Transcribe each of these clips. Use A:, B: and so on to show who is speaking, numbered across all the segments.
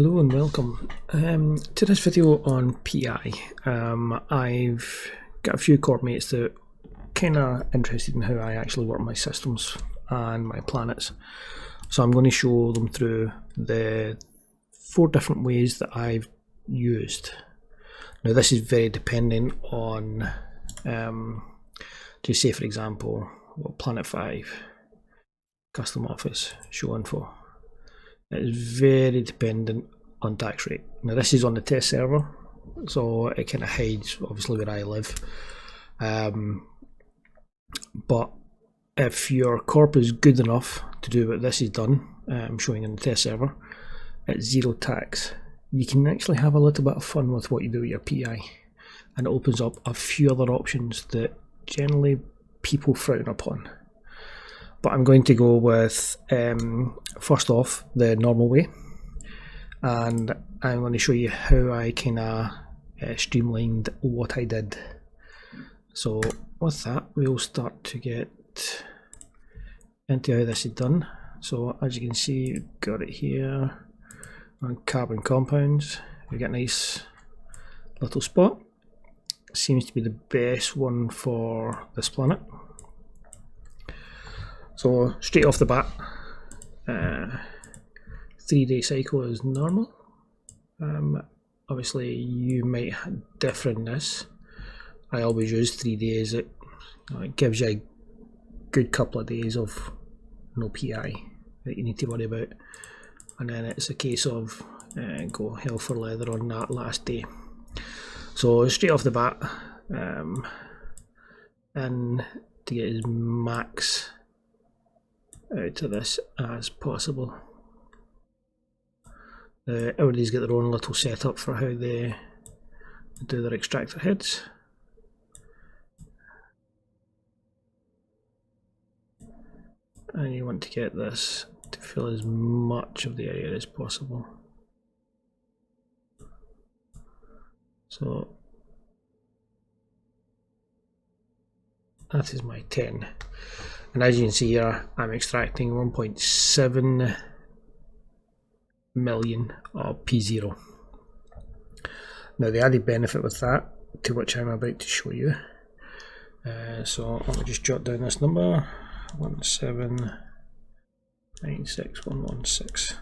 A: Hello and welcome to this video on PI. I've got a few Corp mates that are kind of interested in how I actually work my systems and my planets. So I'm going to show them through the 4 different ways that I've used. Now this is very dependent on, just say for example, Planet 5, custom office, show info. It is very dependent on tax rate. Now this is on the test server, so it kind of hides obviously where I live. But if your Corp is good enough to do what this is done, showing in the test server, it's 0 tax. You can actually have a little bit of fun with what you do with your PI, and it opens up a few other options that generally people frown upon. But I'm going to go with, first off, the normal way, and I'm going to show you how I kind of streamlined what I did. So with that, we'll start to get into how this is done. So as you can see, we've got it here on carbon compounds. We've got a nice little spot. Seems to be the best one for this planet. So straight off the bat, 3-day cycle is normal. Obviously you might differ in this. I always use 3 days. It gives you a good couple of days of no PI that you need to worry about, and then it's a case of go hell for leather on that last day. So straight off the bat, and to get as max out of this as possible. Everybody's got their own little setup for how they do their extractor heads. And you want to get this to fill as much of the area as possible. So that is my 10. And as you can see here, I'm extracting 1.7 million of P0. Now the added benefit with that, to which I'm about to show you, so let me just jot down this number, 1796116.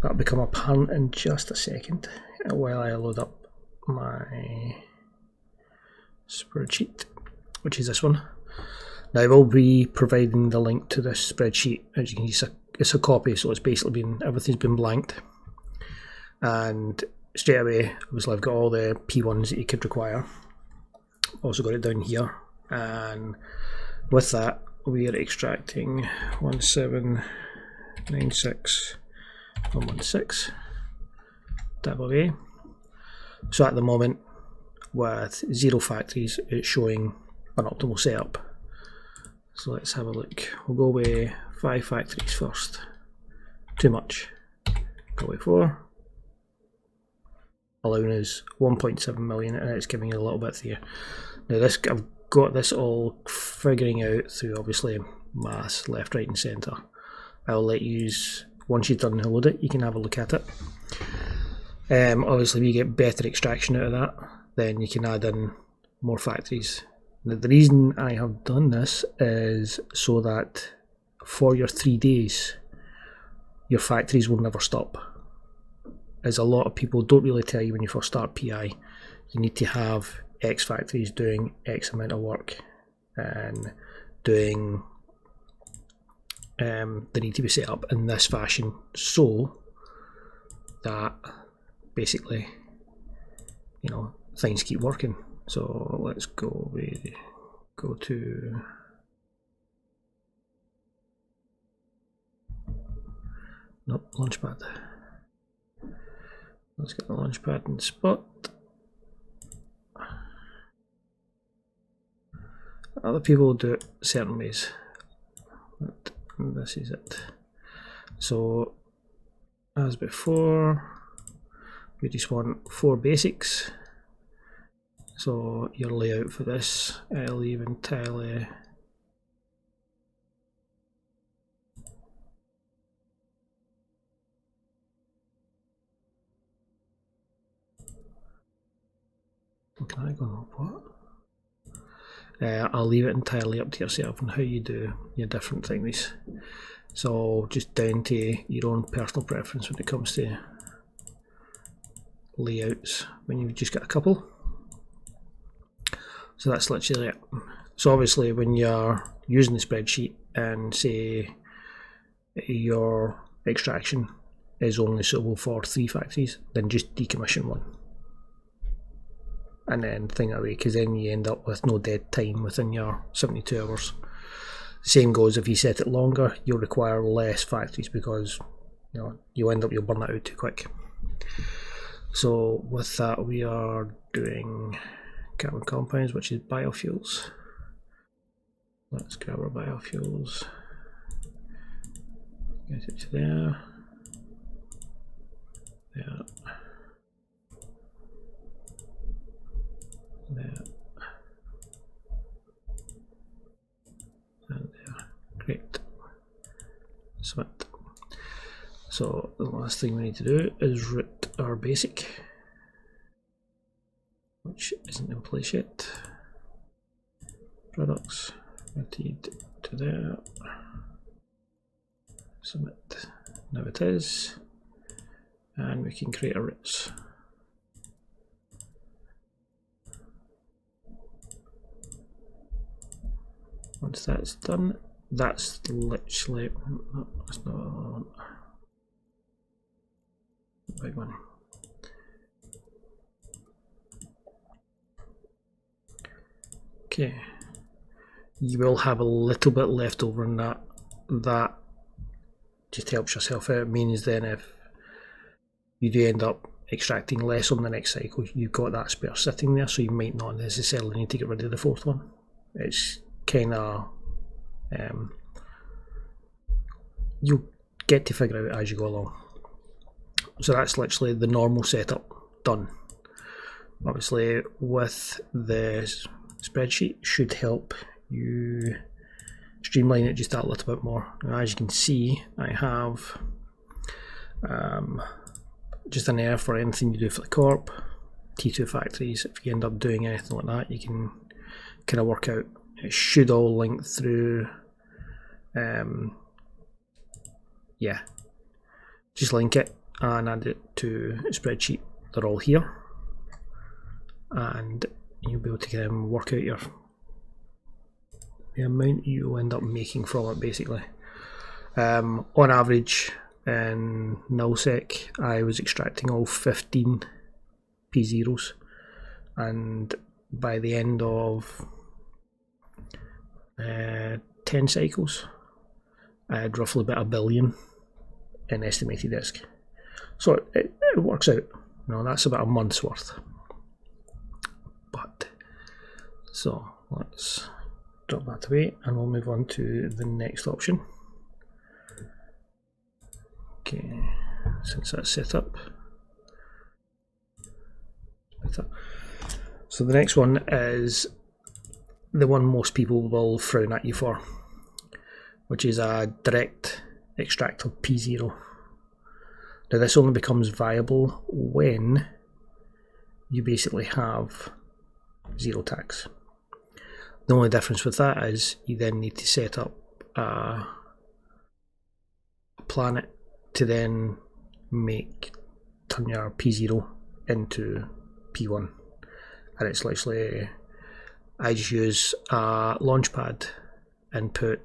A: That'll become apparent in just a second while I load up my spreadsheet, which is this one. Now I will be providing the link to this spreadsheet. As you can see, it's a copy, so it's basically everything's been blanked. And straight away, obviously I've got all the P1s that you could require. Also got it down here, and with that we are extracting 1796116 tab away. So at the moment, with 0 factories, it's showing an optimal setup. So let's have a look. We'll go with 5 factories first. Too much. Go with 4. Allowing us 1.7 million, and it's giving you a little bit here. Now this, I've got this all figuring out through obviously maths, left, right and centre. I'll let you, once you've done load it, you can have a look at it. Obviously if you get better extraction out of that, then you can add in more factories. Now, the reason I have done this is so that for your 3 days, your factories will never stop. As a lot of people don't really tell you when you first start PI, you need to have X factories doing X amount of work and doing, they need to be set up in this fashion so that basically, you know, things keep working. So let's go to launchpad. Let's get the launchpad in spot. Other people do it certain ways, but this is it. So as before, we just want 4 basics. So your layout for this, I'll leave entirely looking at it going, what? I'll leave it entirely up to yourself on how you do your different things. So just down to your own personal preference when it comes to layouts when you've just got a couple. So that's literally it. So obviously when you're using the spreadsheet and say your extraction is only suitable for 3 factories, then just decommission one. And then thing that way, because then you end up with no dead time within your 72 hours. The same goes if you set it longer, you'll require less factories because you'll end up, you'll burn that out too quick. So with that, we are doing carbon compounds, which is biofuels. Let's grab our biofuels, get it to there, there, there, and there. Great. Submit. So the last thing we need to do is root our basic, which isn't in place yet. Products, routed to there. Submit. Now it is, and we can create a roots. Once that's done, that's literally, no, that's not what I want. Big one. Okay, you will have a little bit left over in that. That just helps yourself out. It means then if you do end up extracting less on the next cycle, you've got that spare sitting there, so you might not necessarily need to get rid of the 4th one. It's kind of you'll get to figure out as you go along. So that's literally the normal setup done. Obviously with the spreadsheet should help you streamline it just that little bit more. Now, as you can see, I have just an error for anything you do for the Corp, T2 factories. If you end up doing anything like that, you can kind of work out. It should all link through. Yeah, just link it and add it to a spreadsheet. They're all here, and you'll be able to work out the amount you end up making from it, basically. On average, in nullsec, I was extracting all 15 P0s, and by the end of 10 cycles, I had roughly about 1 billion in estimated disk. So it works out. That's about a month's worth. But so let's drop that away and we'll move on to the next option. Okay, since that's set up. So the next one is the one most people will frown at you for, which is a direct extract of P0. Now this only becomes viable when you basically have 0 tax. The only difference with that is you then need to set up a planet to then turn your P0 into P1, and it's literally, I just use a launchpad and put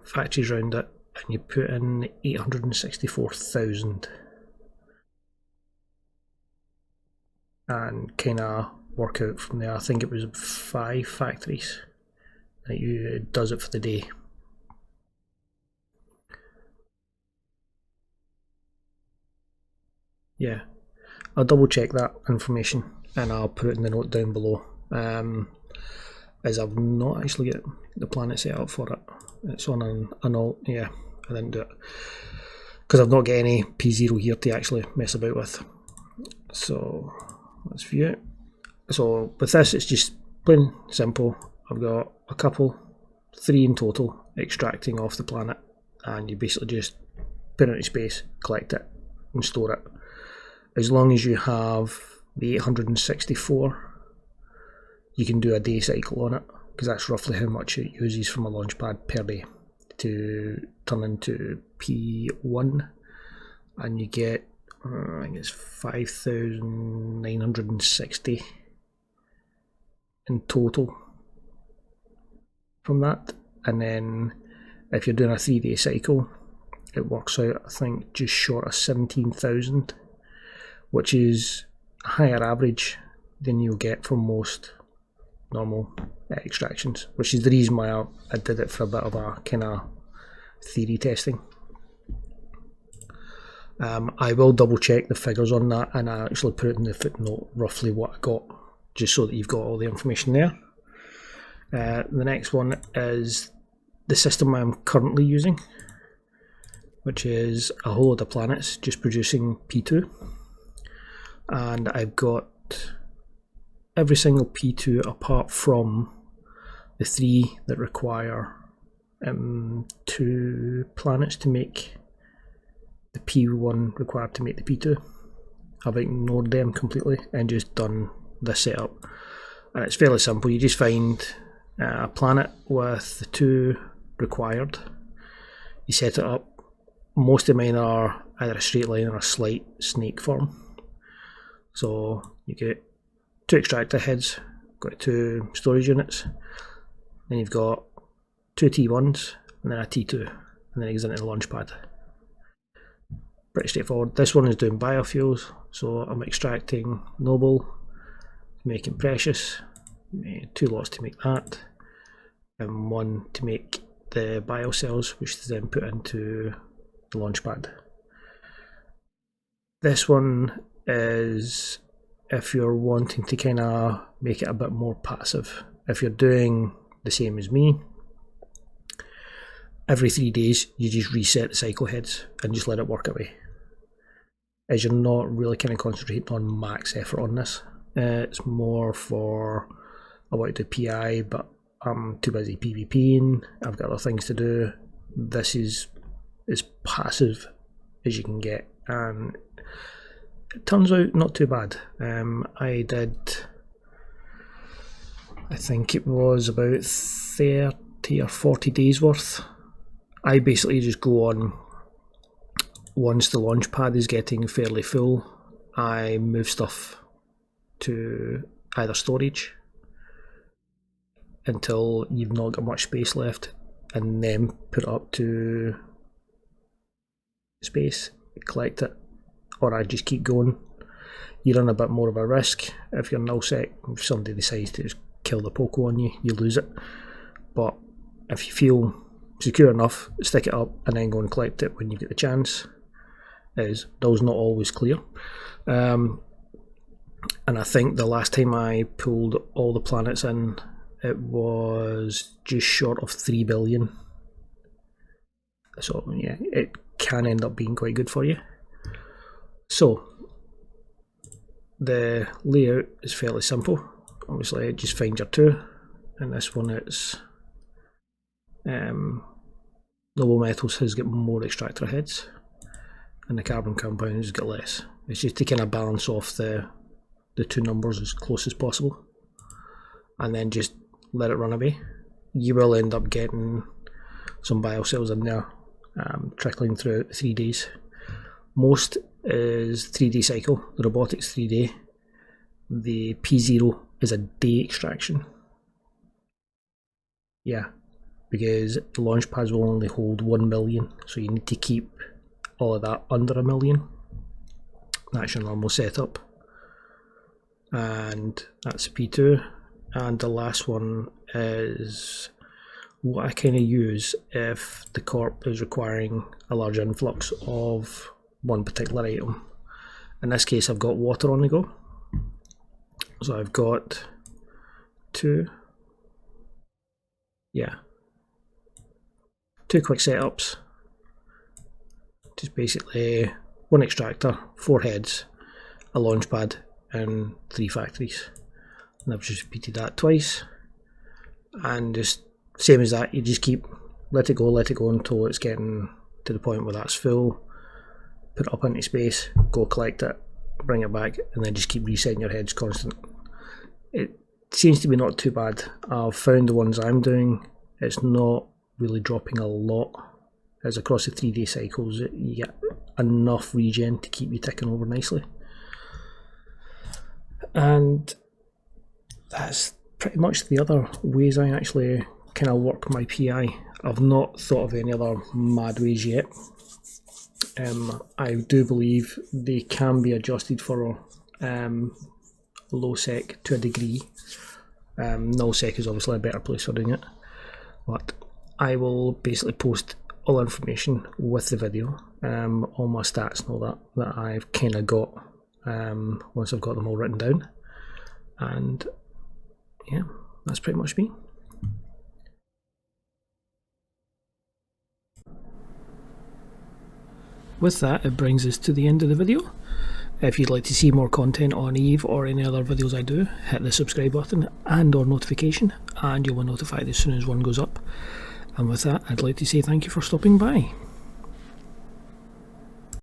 A: factories around it, and you put in 864,000 and kind of work out from there. I think it was 5 factories that it does it for the day. Yeah, I'll double check that information and I'll put it in the note down below. As I've not actually got the planet set up for it. It's on an alt. Yeah, I didn't do it because I've not got any P0 here to actually mess about with. So let's view it. So with this, it's just plain simple. I've got a couple, 3 in total, extracting off the planet, and you basically just put it into space, collect it, and store it. as long as you have the 864, you can do a day cycle on it, because that's roughly how much it uses from a launchpad per day to turn into P1, and you get I think it's 5,960 in total from that. And then if you're doing a 3-day cycle, it works out, I think, just short of 17,000, which is a higher average than you'll get from most normal extractions, which is the reason why I did it for a bit of a kind of theory testing. I will double check the figures on that, and I actually put it in the footnote roughly what I got, just so that you've got all the information there. The next one is the system I'm currently using, which is a whole load of planets just producing P2, and I've got every single P2 apart from the 3 that require 2 planets to make the P1 required to make the P2. I've ignored them completely and just done this setup, and it's fairly simple. You just find a planet with the 2 required, you set it up. Most of mine are either a straight line or a slight snake form, so you get 2 extractor heads, got 2 storage units, then you've got 2 T1s and then a T2, and then it goes into the launch pad. Pretty straightforward. This one is doing biofuels, so I'm extracting noble, making precious, 2 lots to make that, and 1 to make the biocells, which is then put into the launch pad. This one is if you're wanting to kind of make it a bit more passive. If you're doing the same as me, every 3 days you just reset the cycle heads and just let it work away, as you're not really kind of concentrating on max effort on this. It's more for, I want to do PI, but I'm too busy PvPing, I've got other things to do. This is as passive as you can get, and it turns out not too bad. I did, I think it was about 30 or 40 days worth. I basically just go on, once the launch pad is getting fairly full, I move stuff to either storage until you've not got much space left, and then put it up to space, collect it, or I just keep going. You run a bit more of a risk if you're nullsec. If somebody decides to just kill the Poco on you, you lose it. But if you feel secure enough, stick it up and then go and collect it when you get the chance. Those not always clear. And I think the last time I pulled all the planets in, it was just short of 3 billion. So yeah, it can end up being quite good for you. So the layout is fairly simple. Obviously just find your 2, and this one it's noble metals has got more extractor heads and the carbon compounds get less. It's just to kind of balance off the 2 numbers as close as possible, and then just let it run away. You will end up getting some biocells in there, trickling throughout 3 days. Most is 3-day cycle, the robotics 3-day. The P0 is a day extraction. Yeah, because the launch pads will only hold 1 million, so you need to keep all of that under 1 million. That's your normal setup. And that's P2. And the last one is what I kind of use if the Corp is requiring a large influx of one particular item. In this case I've got water on the go, so I've got 2 quick setups, just basically 1 extractor, 4 heads, a launch pad and 3 factories, and I've just repeated that twice, and just same as that, you just keep let it go until it's getting to the point where that's full. Put it up into space, go collect it, bring it back, and then just keep resetting your heads constant. It seems to be not too bad. I've found the ones I'm doing, it's not really dropping a lot. As across the 3-day cycles, you get enough regen to keep you ticking over nicely. And that's pretty much the other ways I actually kind of work my PI. I've not thought of any other mad ways yet. I do believe they can be adjusted for low sec to a degree. Null sec is obviously a better place for doing it, but I will basically post all information with the video, all my stats and all that I've kind of got once I've got them all written down. And yeah, that's pretty much me. With that, it brings us to the end of the video. If you'd like to see more content on Eve or any other videos I do, hit the subscribe button and or notification, and you'll be notified as soon as one goes up. And with that, I'd like to say thank you for stopping by.